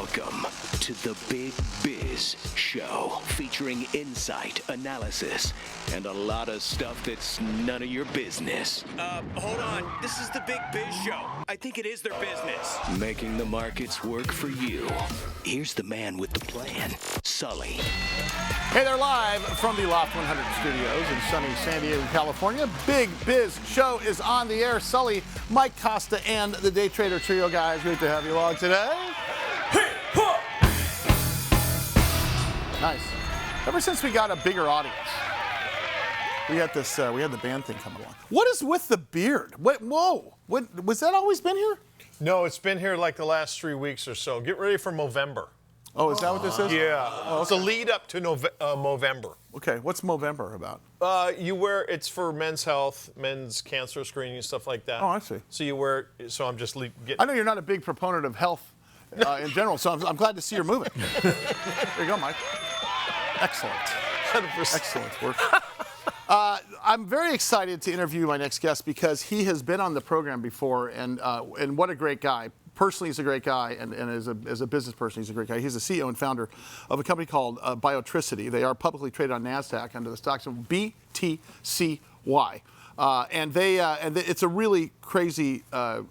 Welcome to the Big Biz Show, featuring insight, analysis, and a lot of stuff that's none of your business. Hold on. This is the Big Biz Show. I think it is their business. Making the markets work for you. Here's the man with the plan, Sully. Hey, they're live from the Loft 100 studios in sunny San Diego, California. Big Biz Show is on the air. Sully, Mike Costa, and the Day Trader Trio, guys. Great to have you along today. Nice. Ever since we got a bigger audience, we had this. We had the band thing coming along. What is with the beard? Whoa! What was that always been here? No, it's been here like the last 3 weeks or so. Get ready for Movember. Oh, is that what this is? Yeah. Oh, okay. It's a lead up to Movember. Okay, what's Movember about? It's for men's health, men's cancer screening, stuff like that. Oh, I see. So you wear it, so I'm just getting. I know you're not a big proponent of health in general, so I'm glad to see you're moving. There you go, Mike. Excellent. 100%. Excellent work. I'm very excited to interview my next guest because he has been on the program before, and what a great guy. Personally, he's a great guy, and as a business person, he's a great guy. He's the CEO and founder of a company called Biotricity. They are publicly traded on NASDAQ under the stock symbol BTCY. And it's a really crazy,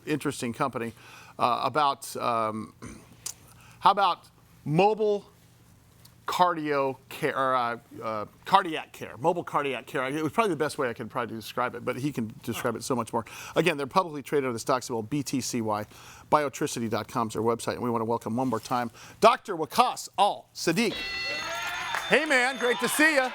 interesting company about, how about mobile cardiac care, mobile cardiac care. It was probably the best way I could probably describe it, but he can describe it so much more. Again, they're publicly traded under the stock symbol BTCY. Biotricity.com is their website, and we want to welcome one more time Dr. Waqaas Al-Siddiq. Hey, man, great to see you.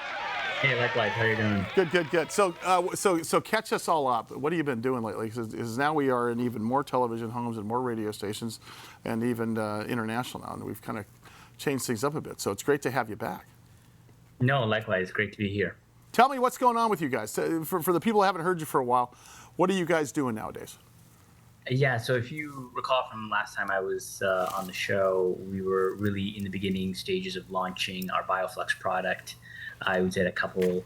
Hey, likewise. How are you doing? Good. So catch us all up. What have you been doing lately? Because now we are in even more television homes and more radio stations, and even international now, and we've kind of changed things up a bit. So it's great to have you back. No, likewise. Great to be here. Tell me what's going on with you guys. For the people who haven't heard you for a while, what are you guys doing nowadays? Yeah, so if you recall from last time I was on the show, we were really in the beginning stages of launching our BioFlux product. I was at a couple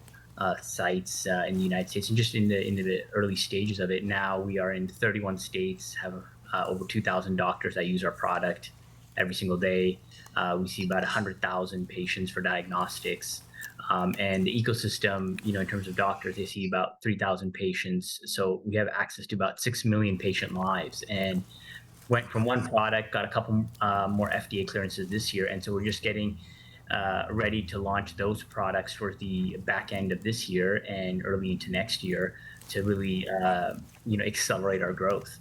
sites in the United States and just in the early stages of it. Now we are in 31 states, have over 2,000 doctors that use our product every single day. We see about 100,000 patients for diagnostics. And the ecosystem, in terms of doctors, they see about 3,000 patients. So we have access to about 6 million patient lives, and went from one product, got a couple more FDA clearances this year. And so we're just getting ready to launch those products for the back end of this year and early into next year to really, accelerate our growth.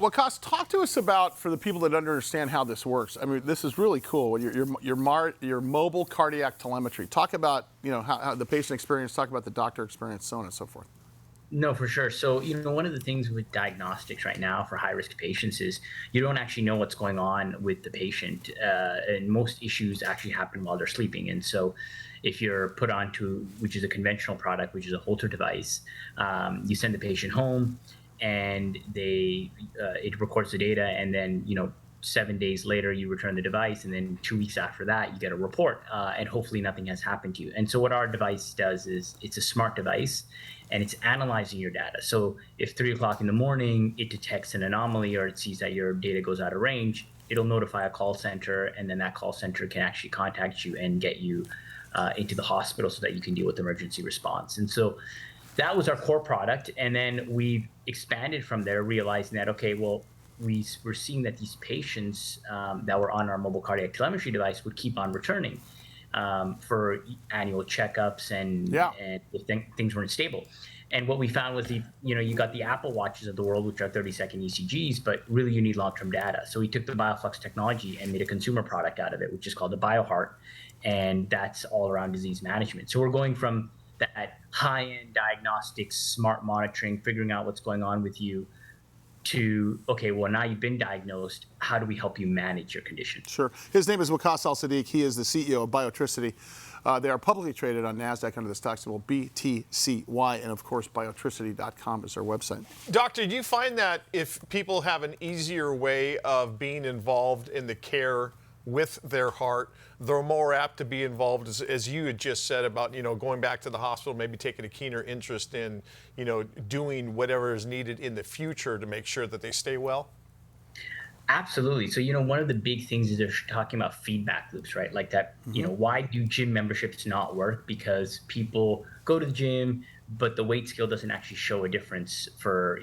Waqaas, talk to us about, for the people that understand how this works. I mean, this is really cool. Your mobile cardiac telemetry. Talk about, how the patient experience. Talk about the doctor experience, so on and so forth. No, for sure. So, one of the things with diagnostics right now for high-risk patients is you don't actually know what's going on with the patient, and most issues actually happen while they're sleeping. And so, if you're put onto, which is a conventional product, which is a Holter device, you send the patient home, and it records the data, and then 7 days later you return the device, and then 2 weeks after that you get a report, and hopefully nothing has happened to you. And so what our device does is it's a smart device, and it's analyzing your data. So if 3 o'clock in the morning it detects an anomaly or it sees that your data goes out of range, it'll notify a call center, and then that call center can actually contact you and get you into the hospital so that you can deal with emergency response. And so that was our core product, and then we expanded from there, realizing that, okay, well, we were seeing that these patients that were on our mobile cardiac telemetry device would keep on returning for annual checkups, and if things weren't stable. And what we found was you got the Apple Watches of the world, which are 30-second ECGs, but really you need long-term data. So we took the BioFlux technology and made a consumer product out of it, which is called the BioHeart, and that's all around disease management. So we're going from that high-end diagnostics, smart monitoring, figuring out what's going on with you, to, okay, well, now you've been diagnosed, how do we help you manage your condition? Sure. His name is Waqaas Al-Siddiq. He is the CEO of Biotricity. They are publicly traded on NASDAQ under the stock symbol BTCY, and of course, biotricity.com is their website. Doctor, do you find that if people have an easier way of being involved in the care with their heart, they're more apt to be involved, as you had just said about, going back to the hospital, maybe taking a keener interest in, doing whatever is needed in the future to make sure that they stay well? Absolutely. So, one of the big things is they're talking about feedback loops, right? Like that, why do gym memberships not work? Because people go to the gym, but the weight scale doesn't actually show a difference for,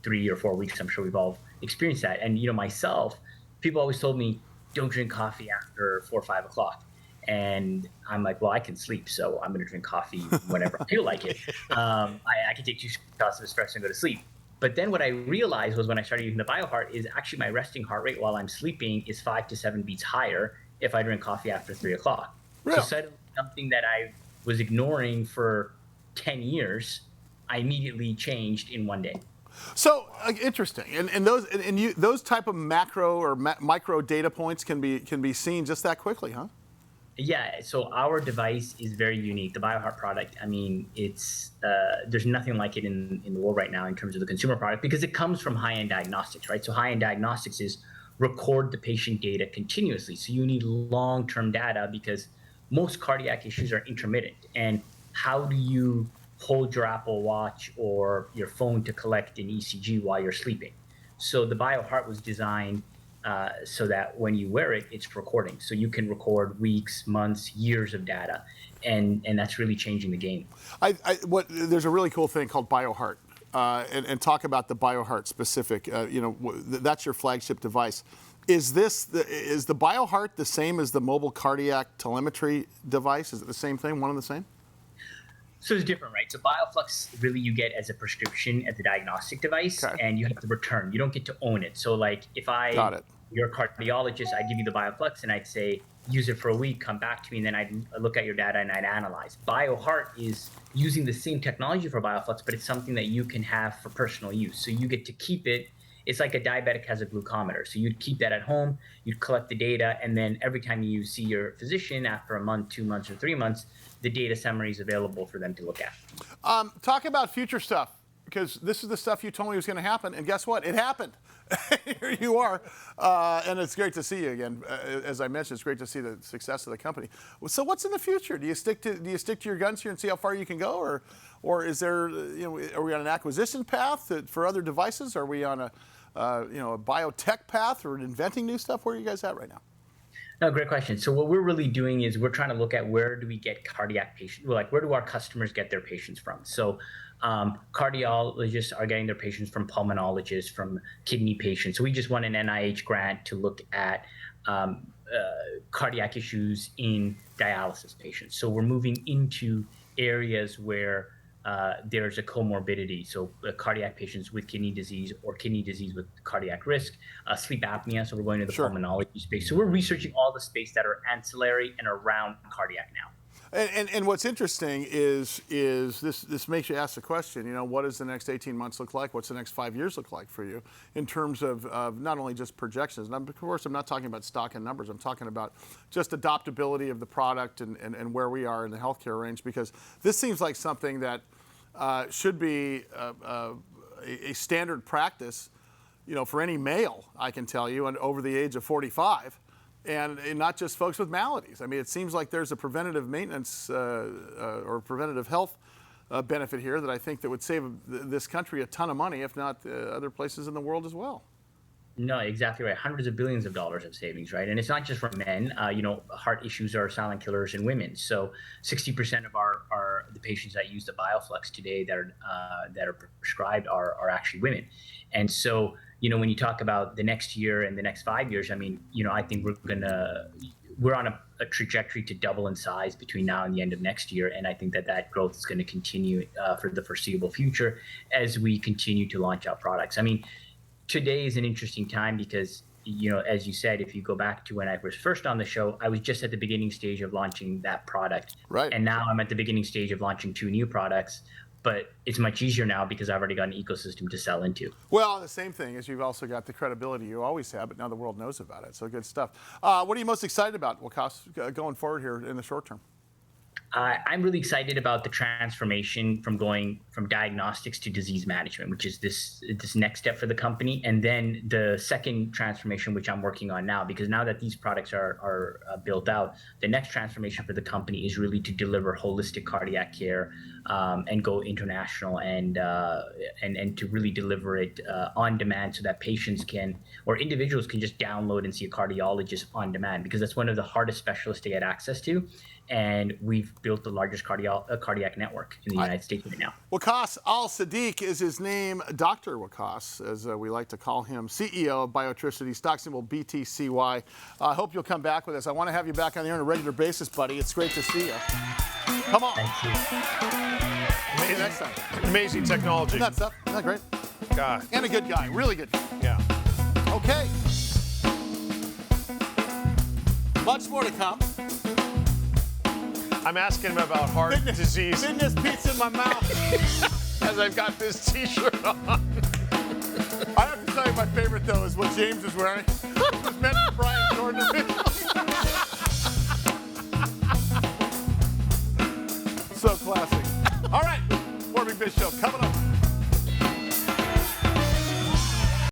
3 or 4 weeks. I'm sure we've all experienced that. And, myself, people always told me, don't drink coffee after 4 or 5 o'clock. And I'm like, well, I can sleep, so I'm going to drink coffee whenever I feel like it. I can take 2 shots of espresso and go to sleep. But then what I realized was when I started using the BioHeart is actually my resting heart rate while I'm sleeping is 5 to 7 beats higher if I drink coffee after 3 o'clock. Really? So suddenly something that I was ignoring for 10 years, I immediately changed in one day. So interesting, and those type of macro or micro data points can be seen just that quickly, huh? Yeah, so our device is very unique. The BioHeart product, I mean, it's there's nothing like it in the world right now in terms of the consumer product because it comes from high-end diagnostics, right? So high-end diagnostics is record the patient data continuously. So you need long-term data because most cardiac issues are intermittent. And how do you hold your Apple Watch or your phone to collect an ECG while you're sleeping? So the BioHeart was designed so that when you wear it, it's recording. So you can record weeks, months, years of data, and that's really changing the game. There's a really cool thing called BioHeart, and talk about the BioHeart specific. That's your flagship device. Is the BioHeart the same as the mobile cardiac telemetry device? Is it the same thing, one and the same? So it's different, right? So BioFlux really you get as a prescription at the diagnostic device, and you have to return. You don't get to own it. So like if you're a cardiologist, I'd give you the BioFlux and I'd say, use it for a week, come back to me, and then I'd look at your data and I'd analyze. BioHeart is using the same technology for BioFlux, but it's something that you can have for personal use. So you get to keep it. It's like a diabetic has a glucometer. So you'd keep that at home, you'd collect the data, and then every time you see your physician after a month, 2 months, or 3 months, the data summary is available for them to look at. Talk about future stuff, because this is the stuff you told me was going to happen, and guess what? It happened. Here you are, and it's great to see you again. As I mentioned, it's great to see the success of the company. So, what's in the future? Do you stick to your guns here and see how far you can go, or is there, are we on an acquisition path for other devices? Are we on a biotech path or inventing new stuff? Where are you guys at right now? No, great question. So what we're really doing is we're trying to look at where do we get cardiac patients, like where do our customers get their patients from? So cardiologists are getting their patients from pulmonologists, from kidney patients. So we just won an NIH grant to look at cardiac issues in dialysis patients. So we're moving into areas where there's a comorbidity, so cardiac patients with kidney disease or kidney disease with cardiac risk, sleep apnea, so we're going to the pulmonology space. So we're researching all the space that are ancillary and around cardiac now. And what's interesting is this makes you ask the question, what does the next 18 months look like? What's the next 5 years look like for you in terms of not only just projections? And of course, I'm not talking about stock and numbers. I'm talking about just adoptability of the product and where we are in the healthcare range, because this seems like something that should be a standard practice, for any male, I can tell you, and over the age of 45. And not just folks with maladies. I mean, it seems like there's a preventative maintenance or preventative health benefit here that I think that would save this country a ton of money, if not other places in the world as well. No, exactly right. Hundreds of billions of dollars of savings, right? And it's not just for men. Heart issues are silent killers in women. So 60% of the patients that use the BioFlux today that are prescribed are actually women. And so, when you talk about the next year and the next 5 years, I mean, I think we're on a trajectory to double in size between now and the end of next year. And I think that growth is going to continue for the foreseeable future as we continue to launch out products. I mean, today is an interesting time because, as you said, if you go back to when I was first on the show, I was just at the beginning stage of launching that product. Right. And now I'm at the beginning stage of launching 2 new products. But it's much easier now because I've already got an ecosystem to sell into. Well, the same thing is you've also got the credibility you always have, but now the world knows about it. So good stuff. What are you most excited about, Waqaas, going forward here in the short term? I'm really excited about the transformation from going from diagnostics to disease management, which is this next step for the company. And then the second transformation, which I'm working on now, because now that these products are built out, the next transformation for the company is really to deliver holistic cardiac care and go international and to really deliver it on demand so that patients can or individuals can just download and see a cardiologist on demand, because that's one of the hardest specialists to get access to. And we've built the largest cardiac network in the United States right now. Waqaas Al-Siddiq is his name, Dr. Waqaas, as we like to call him, CEO of Biotricity, stock symbol BTCY. I hope you'll come back with us. I want to have you back on the air on a regular basis, buddy. It's great to see you. Come on. Thank you. See you next time. Amazing technology. Isn't that stuff? Isn't that great? God. And a good guy, really good guy. Yeah. Okay. Much more to come. I'm asking him about heart disease Fitness pizza in my mouth. as I've got this T-shirt on. I have to tell you, my favorite though is what James is wearing. It was meant for Brian Jordan. So classic. All right, more Big Biz Show coming up.